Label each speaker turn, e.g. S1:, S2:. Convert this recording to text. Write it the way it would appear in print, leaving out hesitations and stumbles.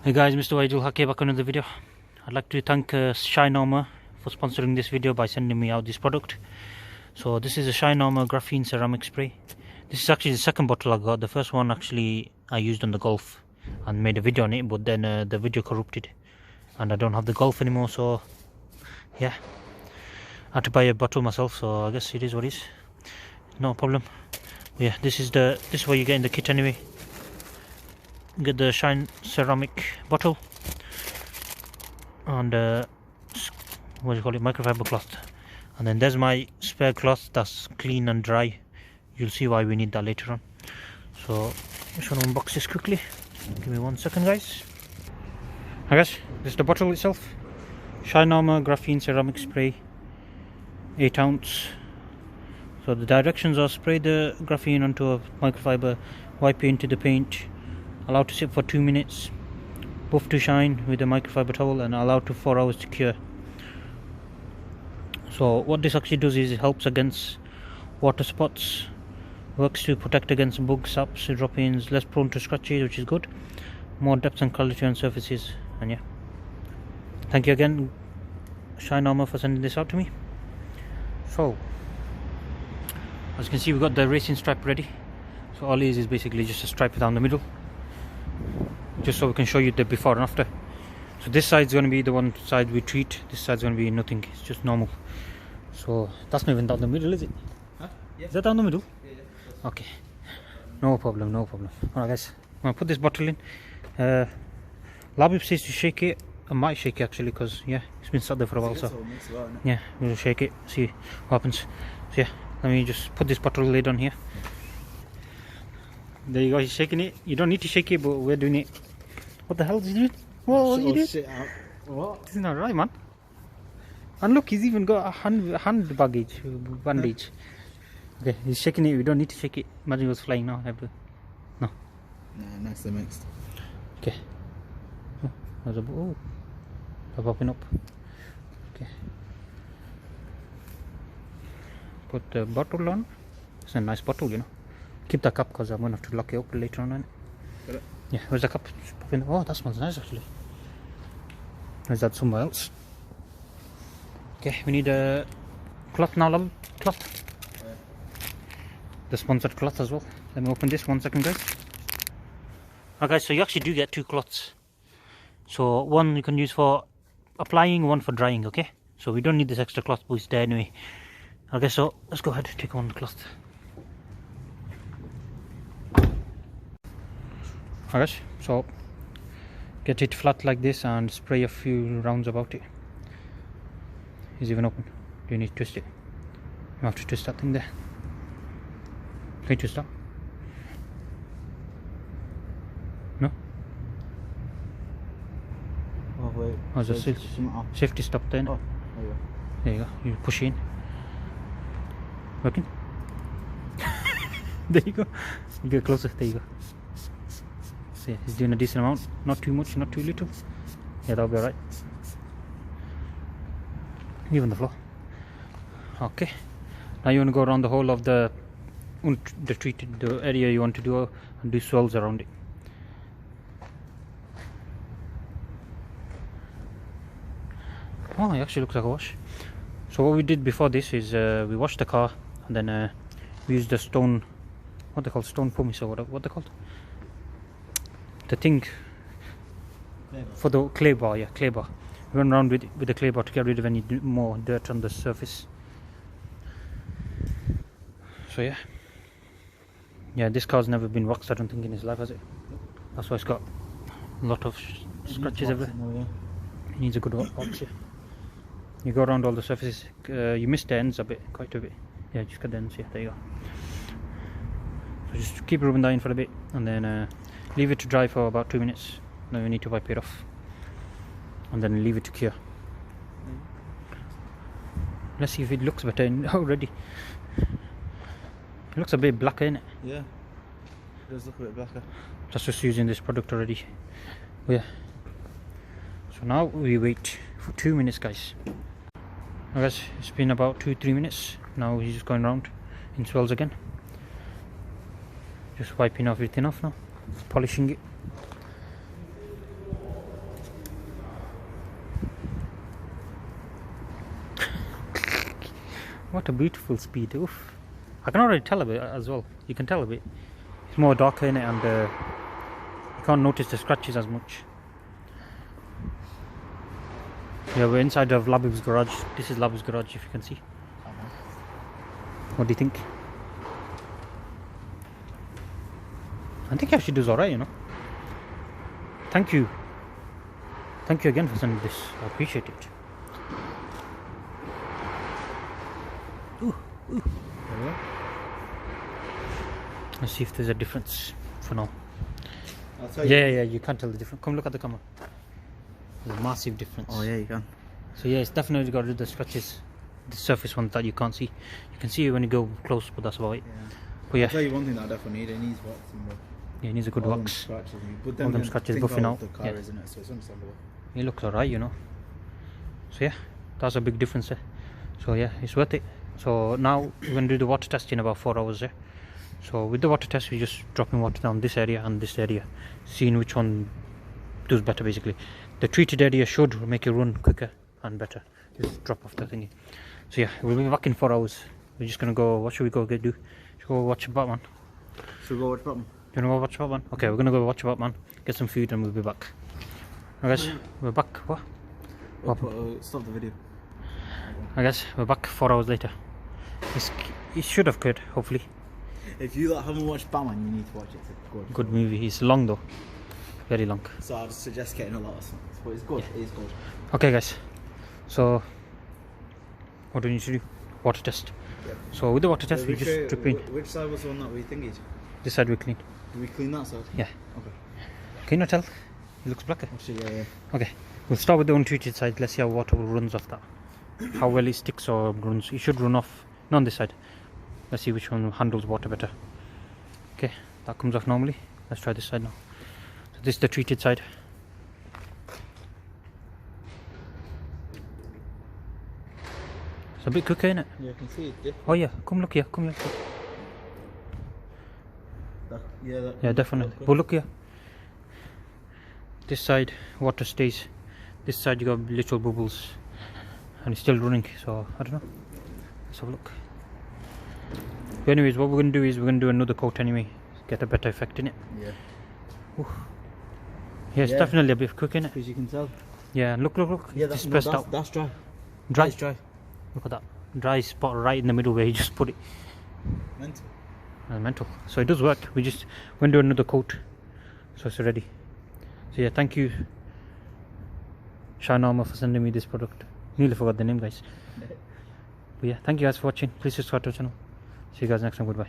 S1: Hey guys, MrWaheedulHaque back on another video. I'd like to thank Shine Armor for sponsoring this video by sending me out this product. So this is a Shine Armor Graphene Ceramic Spray. This is actually the second bottle I got. The first one actually I used on the Golf and made a video on it, but then the video corrupted and I don't have the Golf anymore, so yeah, I had to buy a bottle myself, so I guess it is what it is. No problem. Yeah, this is what you get in the kit anyway. Get the Shine ceramic bottle and what do you call it, microfiber cloth, and then there's my spare cloth that's clean and dry. You'll see why we need that later on. So just want to unbox this quickly. Give me 1 second, guys. I guess this is the bottle itself. Shine Armor Graphene Ceramic Spray, 8 ounce. So the directions are: spray the graphene onto a microfiber, wipe it into the paint, allow to sit for 2 minutes, buff to shine with a microfiber towel, and allow to 4 hours to cure. So what this actually does is it helps against water spots, works to protect against bugs, saps, drop-ins, less prone to scratches, which is good, more depth and quality on surfaces. And yeah, thank you again Shine Armor for sending this out to me. So as you can see, we've got the racing stripe ready. So all it is basically just a stripe down the middle, just so we can show you the before and after. So this side's going to be the one side we treat, this side's going to be nothing, it's just normal. So that's not even down the middle, is it?
S2: Huh? Yeah.
S1: Is that down the middle?
S2: Yeah.
S1: Okay, no problem. Alright guys, I'm going to put this bottle in. Labib says to shake it. I might shake it actually, because yeah, it's been sat there for a while, so yeah, we'll shake it, see what happens. So yeah, let me just put this bottle lid on here. There you go, he's shaking it. You don't need to shake it, but we're doing it. What the hell is he doing? What are you doing?
S2: What?
S1: This is not right, man. And look, he's even got a hand bandage. Okay, he's shaking it. We don't need to shake it. Imagine it was flying now. No.
S2: Nah, nicely mixed.
S1: Okay. Oh, there's a they're popping up. Okay. Put the bottle on. It's a nice bottle, you know. Keep the cup because I'm going to have to lock it up later on.
S2: Got it?
S1: Yeah, where's the cup? Oh, that smells nice actually. Is that somewhere else? Okay, we need a cloth now, love. Cloth.
S2: Yeah.
S1: The sponsored cloth as well. Let me open this 1 second, guys. Okay, so you actually do get 2 cloths. So one you can use for applying, one for drying, okay? So we don't need this extra cloth, but it's there anyway. Okay, so let's go ahead and take on the cloth. Alright, so get it flat like this and spray a few rounds about it. Is it even open? Do you need to twist it? You have to twist that thing there. Can you twist that? No?
S2: Oh wait.
S1: Oh, there's a safety stop there.
S2: Oh, there you go.
S1: There you go. You push in. Working? There you go. You get closer. There you go. So yeah, he's doing a decent amount. Not too much, not too little. Yeah, that'll be alright. Even the floor. Okay. Now you want to go around the whole of the area you want to do and do swirls around it. Oh, it actually looks like a wash. So what we did before this is we washed the car and then we used the stone, what they call stone pumice, or what they called, the thing for the clay bar. Yeah, clay bar. We went around with the clay bar to get rid of any more dirt on the surface. So yeah, this car's never been waxed, I don't think, in his life, has it? That's why it's got a lot of scratches everywhere. It needs a good wax. Yeah. You go around all the surfaces. You missed the ends quite a bit. Yeah, just got the ends. Yeah, there you go. So just keep rubbing that in for a bit and then leave it to dry for about 2 minutes. Now you need to wipe it off and then leave it to cure. Let's see if it looks better already. It looks a bit blacker, innit?
S2: Yeah, it does look a bit blacker.
S1: That's just using this product already. Oh, yeah. So now we wait for 2 minutes, guys. Now guys, it's been about 2-3 minutes. Now he's just going around in swirls again. Just wiping everything off now, polishing it. What a beautiful speed. Oof. I can already tell a bit as well. You can tell a bit. It's more darker in it, and you can't notice the scratches as much. Yeah, we're inside of Labib's garage. This is Labib's garage, if you can see. What do you think? I think he actually does alright, you know. Thank you. Thank you again for sending this. I appreciate it. Ooh, ooh. Let's see if there's a difference for now.
S2: I'll tell you.
S1: Yeah, you can't tell the difference. Come look at the camera. There's a massive difference.
S2: Oh yeah, you can.
S1: So yeah, it's definitely got rid of the scratches. The surface one that you can't see. You can see it when you go close, but that's about it.
S2: Yeah.
S1: But yeah.
S2: I'll tell you one thing that I definitely need. It needs waxing, bro.
S1: Yeah, it needs a good
S2: All them
S1: wax.
S2: scratches, but
S1: All
S2: then
S1: them scratches
S2: think
S1: buffing
S2: how
S1: out.
S2: the car
S1: Yeah.
S2: is, isn't it? So it's understandable.
S1: It looks alright, you know. So yeah, that's a big difference there. So yeah, it's worth it. So now we're going to do the water test in about 4 hours there. So with the water test, we're just dropping water down this area and this area, seeing which one does better basically. The treated area should make it run quicker and better. Just drop off the thingy. So yeah, we'll be back in 4 hours. We're just going to go, what should we go do? Should we go watch Batman?
S2: Should we go watch Batman?
S1: You wanna go watch Batman? Okay, we're gonna go watch Batman, get some food, and we'll be back. I guess we're back. What?
S2: Stop the video.
S1: I guess we're back 4 hours later. It should have cleared, hopefully.
S2: If you haven't watched Batman, you need to watch it. It's a
S1: Good movie. It's long though, very long.
S2: So I'd suggest getting a lot of snacks, but it's good.
S1: Yeah.
S2: It is good.
S1: Okay, guys. So what do we need to do? Water test.
S2: Yeah.
S1: So with the water test, we just strip in.
S2: Which side was the one that we thingied?
S1: This side we clean.
S2: Did we clean that side?
S1: Yeah.
S2: Okay.
S1: Can you not tell? It looks blacker.
S2: Actually, yeah.
S1: Okay, we'll start with the untreated side. Let's see how water runs off that. How well it sticks or runs. It should run off. Not on this side. Let's see which one handles water better. Okay, that comes off normally. Let's try this side now. So this is the treated side. It's a bit quicker, isn't it?
S2: Yeah, I can see it.
S1: Oh yeah, come look here, come here. Yeah, definitely. But look here. This side water stays. This side you got little bubbles, and it's still running. So I don't know. Let's have a look. But anyways, what we're gonna do is we're gonna do another coat anyway. Get a better effect in it.
S2: Yeah.
S1: Ooh. Yeah, it's definitely a bit quick in it.
S2: As you can tell.
S1: Yeah, look.
S2: Yeah,
S1: It's pressed out.
S2: That's dry.
S1: Dry.
S2: It's dry.
S1: Look at that dry spot right in the middle where you just put it.
S2: Mental.
S1: Mental. So it does work. We're gonna do another coat, so it's ready. So yeah, thank you, Shine Armor, for sending me this product. Nearly forgot the name, guys. But yeah, thank you guys for watching. Please subscribe to the channel. See you guys next time. Goodbye.